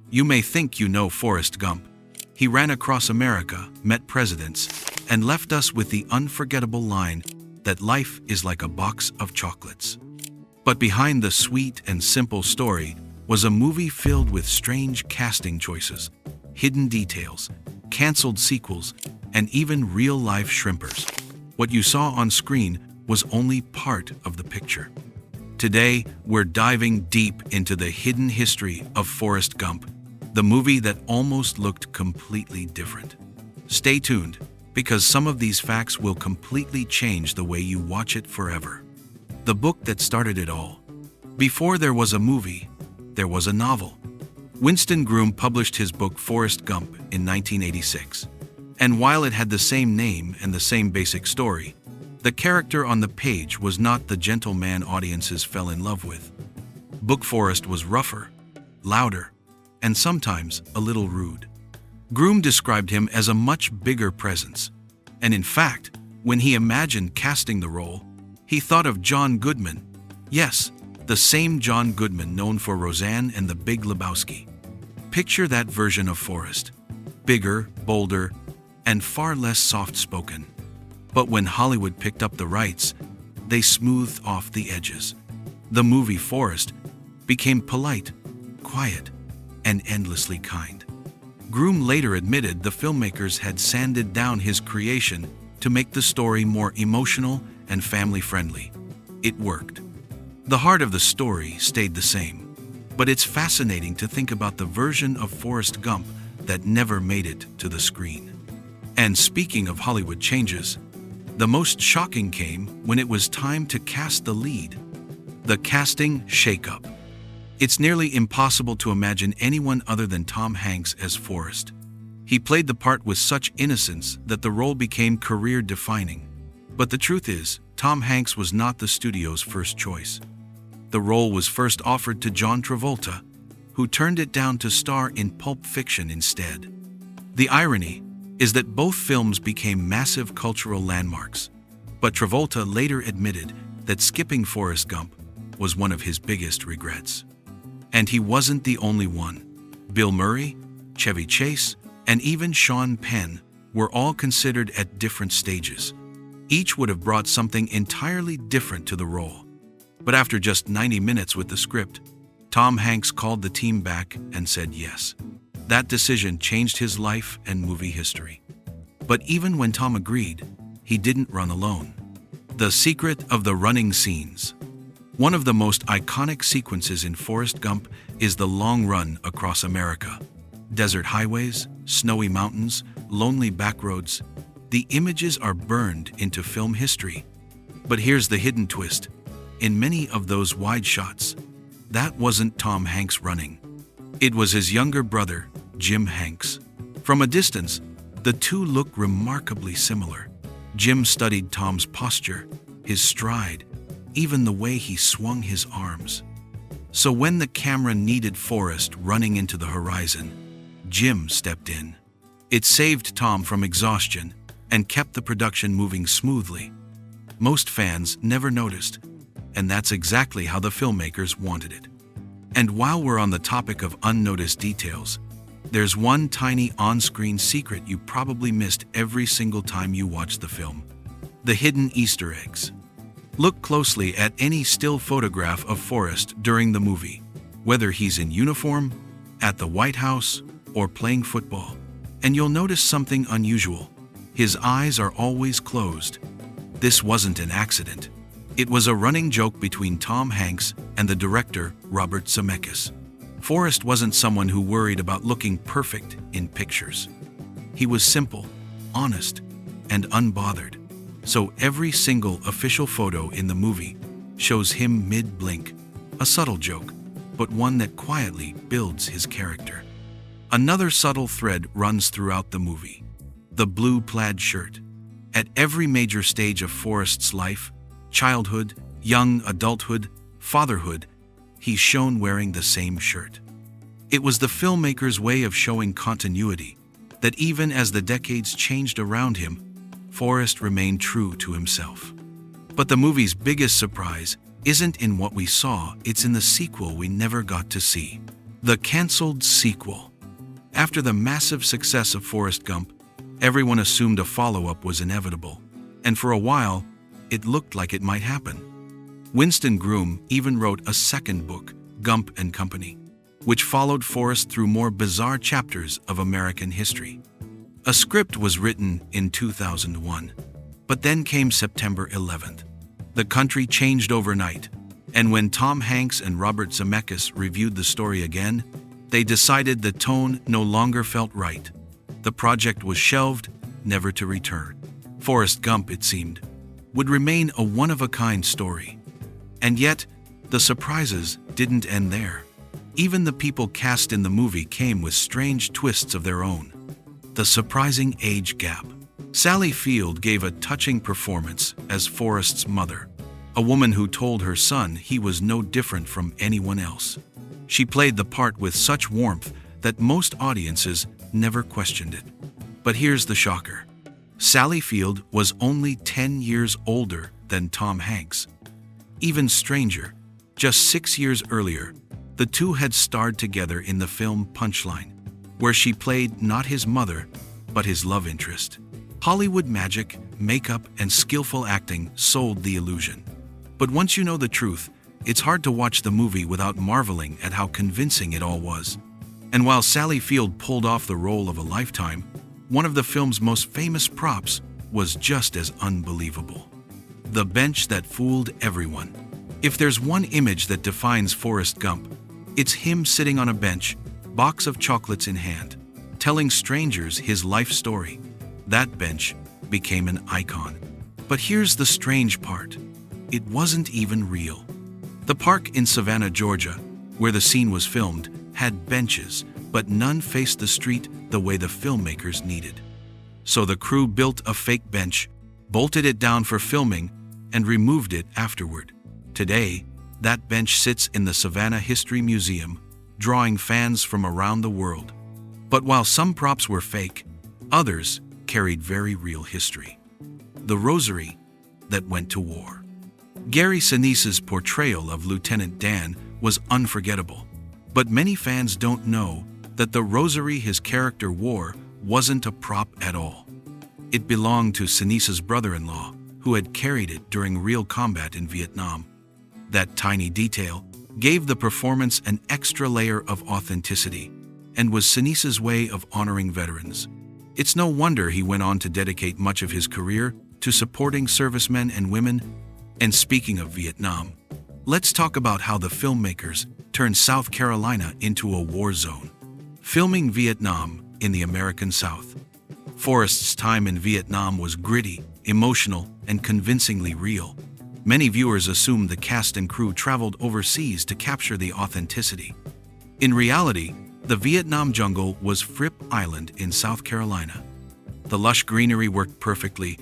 You may think you know Forrest Gump. He ran across America, met presidents, and left us with the unforgettable line that life is like a box of chocolates. But behind the sweet and simple story was a movie filled with strange casting choices, hidden details, canceled sequels, and even real-life shrimpers. What you saw on screen was only part of the picture. Today, we're diving deep into the hidden history of Forrest Gump, the movie that almost looked completely different. Stay tuned, because some of these facts will completely change the way you watch it forever. The book that started it all. Before there was a movie, there was a novel. Winston Groom published his book Forrest Gump in 1986. And while it had the same name and the same basic story, the character on the page was not the gentleman audiences fell in love with. Book Forrest was rougher, louder, and sometimes a little rude. Groom described him as a much bigger presence, and in fact, when he imagined casting the role, he thought of John Goodman. Yes, the same John Goodman known for Roseanne and The Big Lebowski. Picture that version of Forrest, bigger, bolder, and far less soft-spoken. But when Hollywood picked up the rights, they smoothed off the edges. The movie Forrest became polite, quiet, and endlessly kind. Groom later admitted the filmmakers had sanded down his creation to make the story more emotional and family-friendly. It worked. The heart of the story stayed the same, but it's fascinating to think about the version of Forrest Gump that never made it to the screen. And speaking of Hollywood changes, the most shocking came when it was time to cast the lead. The casting shakeup. It's nearly impossible to imagine anyone other than Tom Hanks as Forrest. He played the part with such innocence that the role became career-defining. But the truth is, Tom Hanks was not the studio's first choice. The role was first offered to John Travolta, who turned it down to star in Pulp Fiction instead. The irony is that both films became massive cultural landmarks, but Travolta later admitted that skipping Forrest Gump was one of his biggest regrets. And he wasn't the only one. Bill Murray, Chevy Chase, and even Sean Penn were all considered at different stages. Each would have brought something entirely different to the role. But after just 90 minutes with the script, Tom Hanks called the team back and said yes. That decision changed his life and movie history. But even when Tom agreed, he didn't run alone. The secret of the running scenes. One of the most iconic sequences in Forrest Gump is the long run across America. Desert highways, snowy mountains, lonely backroads. The images are burned into film history. But here's the hidden twist. In many of those wide shots, that wasn't Tom Hanks running. It was his younger brother, Jim Hanks. From a distance, the two look remarkably similar. Jim studied Tom's posture, his stride, even the way he swung his arms. So when the camera needed Forrest running into the horizon, Jim stepped in. It saved Tom from exhaustion and kept the production moving smoothly. Most fans never noticed, and that's exactly how the filmmakers wanted it. And while we're on the topic of unnoticed details, there's one tiny on-screen secret you probably missed every single time you watched the film. The hidden Easter eggs. Look closely at any still photograph of Forrest during the movie, whether he's in uniform, at the White House, or playing football. And you'll notice something unusual. His eyes are always closed. This wasn't an accident. It was a running joke between Tom Hanks and the director, Robert Zemeckis. Forrest wasn't someone who worried about looking perfect in pictures. He was simple, honest, and unbothered. So every single official photo in the movie shows him mid-blink, a subtle joke, but one that quietly builds his character. Another subtle thread runs throughout the movie. The blue plaid shirt. At every major stage of Forrest's life, childhood, young adulthood, fatherhood, he's shown wearing the same shirt. It was the filmmaker's way of showing continuity, that even as the decades changed around him, Forrest remained true to himself. But the movie's biggest surprise isn't in what we saw, it's in the sequel we never got to see. The cancelled sequel. After the massive success of Forrest Gump, everyone assumed a follow-up was inevitable, and for a while, it looked like it might happen. Winston Groom even wrote a second book, Gump and Company, which followed Forrest through more bizarre chapters of American history. A script was written in 2001, but then came September 11th. The country changed overnight, and when Tom Hanks and Robert Zemeckis reviewed the story again, they decided the tone no longer felt right. The project was shelved, never to return. Forrest Gump, it seemed, would remain a one-of-a-kind story. And yet, the surprises didn't end there. Even the people cast in the movie came with strange twists of their own. The surprising age gap. Sally Field gave a touching performance as Forrest's mother, a woman who told her son he was no different from anyone else. She played the part with such warmth that most audiences never questioned it. But here's the shocker. Sally Field was only 10 years older than Tom Hanks. Even stranger, just 6 years earlier, the two had starred together in the film Punchline, where she played not his mother, but his love interest. Hollywood magic, makeup, and skillful acting sold the illusion. But once you know the truth, it's hard to watch the movie without marveling at how convincing it all was. And while Sally Field pulled off the role of a lifetime, one of the film's most famous props was just as unbelievable. The bench that fooled everyone. If there's one image that defines Forrest Gump, it's him sitting on a bench, box of chocolates in hand, telling strangers his life story. That bench became an icon. But here's the strange part. It wasn't even real. The park in Savannah, Georgia, where the scene was filmed, had benches, but none faced the street the way the filmmakers needed. So the crew built a fake bench, bolted it down for filming, and removed it afterward. Today, that bench sits in the Savannah History Museum, drawing fans from around the world. But while some props were fake, others carried very real history. The rosary that went to war. Gary Sinise's portrayal of Lieutenant Dan was unforgettable, but many fans don't know that the rosary his character wore wasn't a prop at all. It belonged to Sinise's brother-in-law, who had carried it during real combat in Vietnam. That tiny detail gave the performance an extra layer of authenticity and was Sinise's way of honoring veterans. It's no wonder he went on to dedicate much of his career to supporting servicemen and women. And speaking of Vietnam, let's talk about how the filmmakers turned South Carolina into a war zone. Filming Vietnam in the American South. Forrest's time in Vietnam was gritty, emotional, and convincingly real. Many viewers assumed the cast and crew traveled overseas to capture the authenticity. In reality, the Vietnam jungle was Fripp Island in South Carolina. The lush greenery worked perfectly.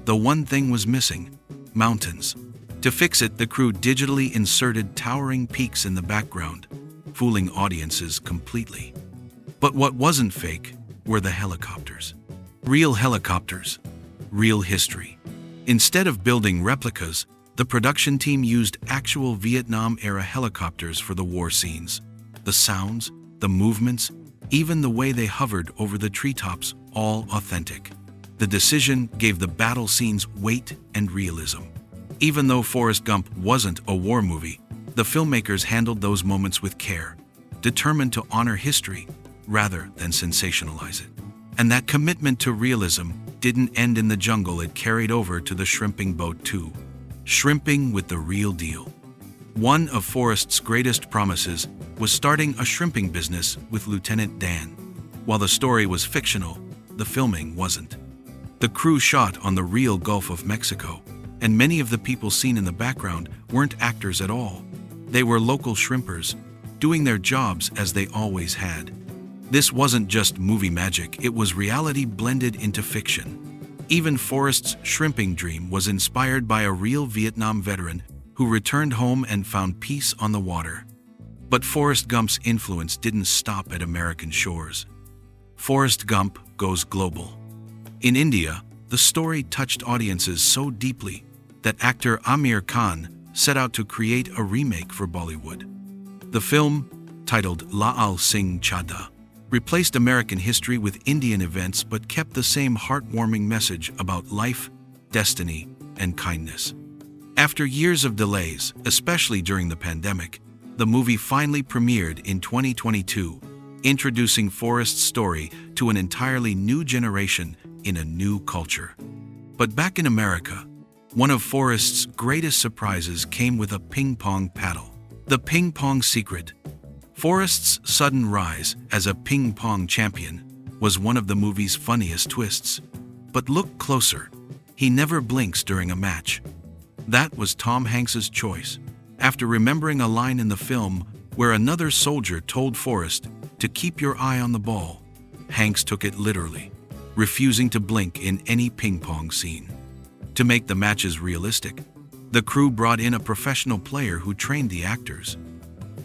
The one thing was missing: mountains. To fix it, the crew digitally inserted towering peaks in the background, fooling audiences completely. But what wasn't fake were the helicopters. Real helicopters. Real history. Instead of building replicas, the production team used actual Vietnam-era helicopters for the war scenes. The sounds, the movements, even the way they hovered over the treetops, all authentic. The decision gave the battle scenes weight and realism. Even though Forrest Gump wasn't a war movie, the filmmakers handled those moments with care, determined to honor history rather than sensationalize it. And that commitment to realism didn't end in the jungle, it carried over to the shrimping boat too. Shrimping with the real deal. One of Forrest's greatest promises was starting a shrimping business with Lieutenant Dan. While the story was fictional, the filming wasn't. The crew shot on the real Gulf of Mexico, and many of the people seen in the background weren't actors at all. They were local shrimpers, doing their jobs as they always had. This wasn't just movie magic, it was reality blended into fiction. Even Forrest's shrimping dream was inspired by a real Vietnam veteran who returned home and found peace on the water. But Forrest Gump's influence didn't stop at American shores. Forrest Gump goes global. In India, the story touched audiences so deeply that actor Amir Khan set out to create a remake for Bollywood. The film, titled Laal Singh Chadha, replaced American history with Indian events but kept the same heartwarming message about life, destiny, and kindness. After years of delays, especially during the pandemic, the movie finally premiered in 2022, introducing Forrest's story to an entirely new generation in a new culture. But back in America, one of Forrest's greatest surprises came with a ping-pong paddle. The ping-pong secret. Forrest's sudden rise as a ping-pong champion was one of the movie's funniest twists. But look closer. He never blinks during a match. That was Tom Hanks's choice. After remembering a line in the film where another soldier told Forrest to keep your eye on the ball, Hanks took it literally, refusing to blink in any ping-pong scene. To make the matches realistic, the crew brought in a professional player who trained the actors.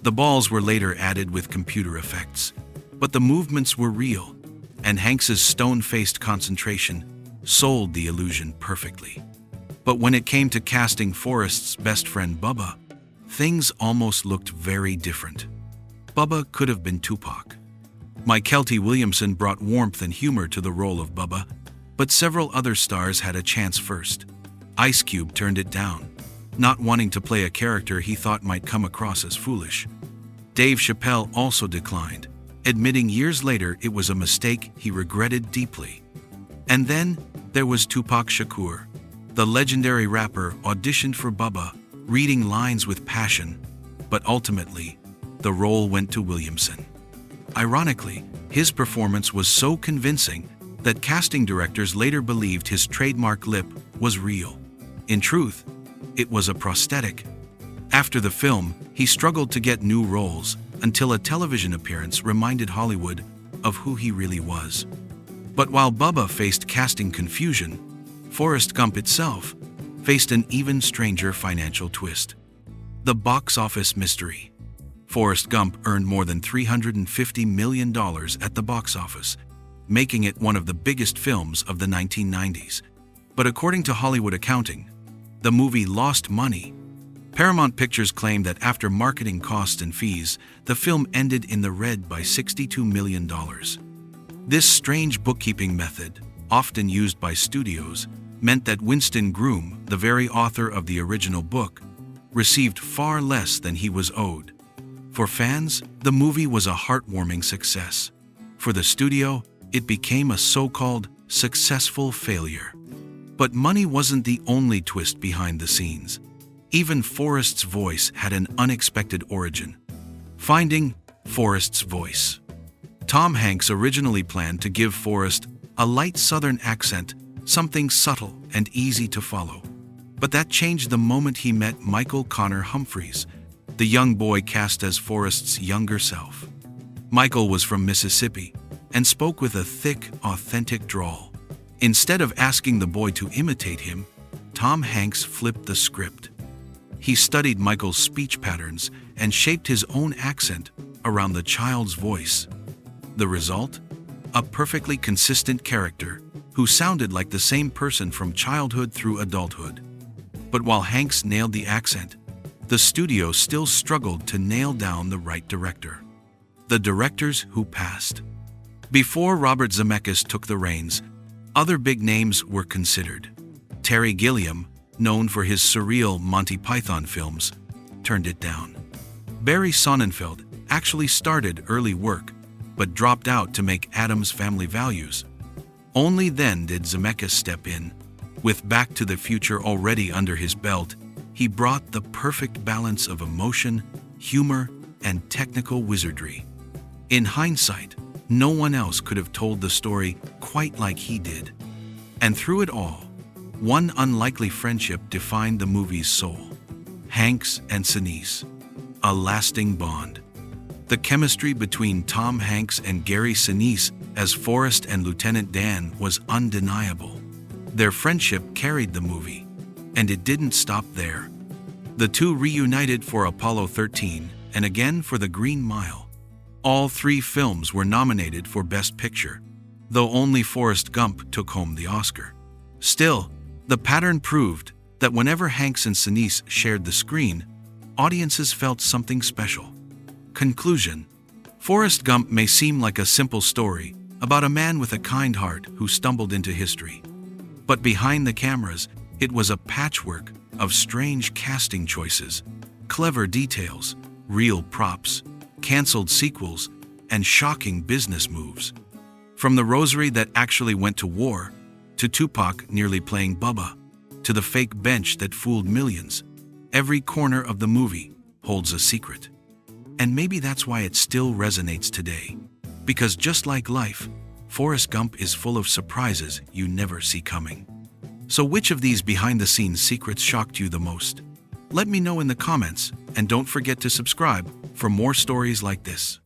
The balls were later added with computer effects, but the movements were real, and Hanks's stone-faced concentration sold the illusion perfectly. But when it came to casting Forrest's best friend Bubba, things almost looked very different. Bubba could have been Tupac. Mykelti Williamson brought warmth and humor to the role of Bubba, but several other stars had a chance first. Ice Cube turned it down, not wanting to play a character he thought might come across as foolish. Dave Chappelle also declined, admitting years later it was a mistake he regretted deeply. And then there was Tupac Shakur. The legendary rapper auditioned for Bubba, reading lines with passion, but ultimately, the role went to Williamson. Ironically, his performance was so convincing that casting directors later believed his trademark lip was real. In truth, it was a prosthetic. After the film, he struggled to get new roles until a television appearance reminded Hollywood of who he really was. But while Bubba faced casting confusion, Forrest Gump itself faced an even stranger financial twist. The box office mystery. Forrest Gump earned more than $350 million at the box office, making it one of the biggest films of the 1990s. But according to Hollywood accounting, the movie lost money. Paramount Pictures claimed that after marketing costs and fees, the film ended in the red by $62 million. This strange bookkeeping method, often used by studios, meant that Winston Groom, the very author of the original book, received far less than he was owed. For fans, the movie was a heartwarming success. For the studio, it became a so-called successful failure. But money wasn't the only twist behind the scenes. Even Forrest's voice had an unexpected origin. Finding Forrest's voice. Tom Hanks originally planned to give Forrest a light Southern accent, something subtle and easy to follow. But that changed the moment he met Michael Connor Humphreys, the young boy cast as Forrest's younger self. Michael was from Mississippi and spoke with a thick, authentic drawl. Instead of asking the boy to imitate him, Tom Hanks flipped the script. He studied Michael's speech patterns and shaped his own accent around the child's voice. The result? A perfectly consistent character who sounded like the same person from childhood through adulthood. But while Hanks nailed the accent, the studio still struggled to nail down the right director. The directors who passed. Before Robert Zemeckis took the reins, other big names were considered. Terry Gilliam, known for his surreal Monty Python films, turned it down. Barry Sonnenfeld actually started early work, but dropped out to make Addams Family Values. Only then did Zemeckis step in. With Back to the Future already under his belt, he brought the perfect balance of emotion, humor, and technical wizardry. In hindsight, no one else could have told the story quite like he did. And through it all, one unlikely friendship defined the movie's soul. Hanks and Sinise. A lasting bond. The chemistry between Tom Hanks and Gary Sinise as Forrest and Lieutenant Dan was undeniable. Their friendship carried the movie, and it didn't stop there. The two reunited for Apollo 13 and again for The Green Mile. All three films were nominated for Best Picture, though only Forrest Gump took home the Oscar. Still, the pattern proved that whenever Hanks and Sinise shared the screen, audiences felt something special. Conclusion: Forrest Gump may seem like a simple story about a man with a kind heart who stumbled into history. But behind the cameras, it was a patchwork of strange casting choices, clever details, real props, canceled sequels, and shocking business moves. From the rosary that actually went to war, to Tupac nearly playing Bubba, to the fake bench that fooled millions, every corner of the movie holds a secret. And maybe that's why it still resonates today. Because just like life, Forrest Gump is full of surprises you never see coming. So which of these behind-the-scenes secrets shocked you the most? Let me know in the comments, and don't forget to subscribe for more stories like this.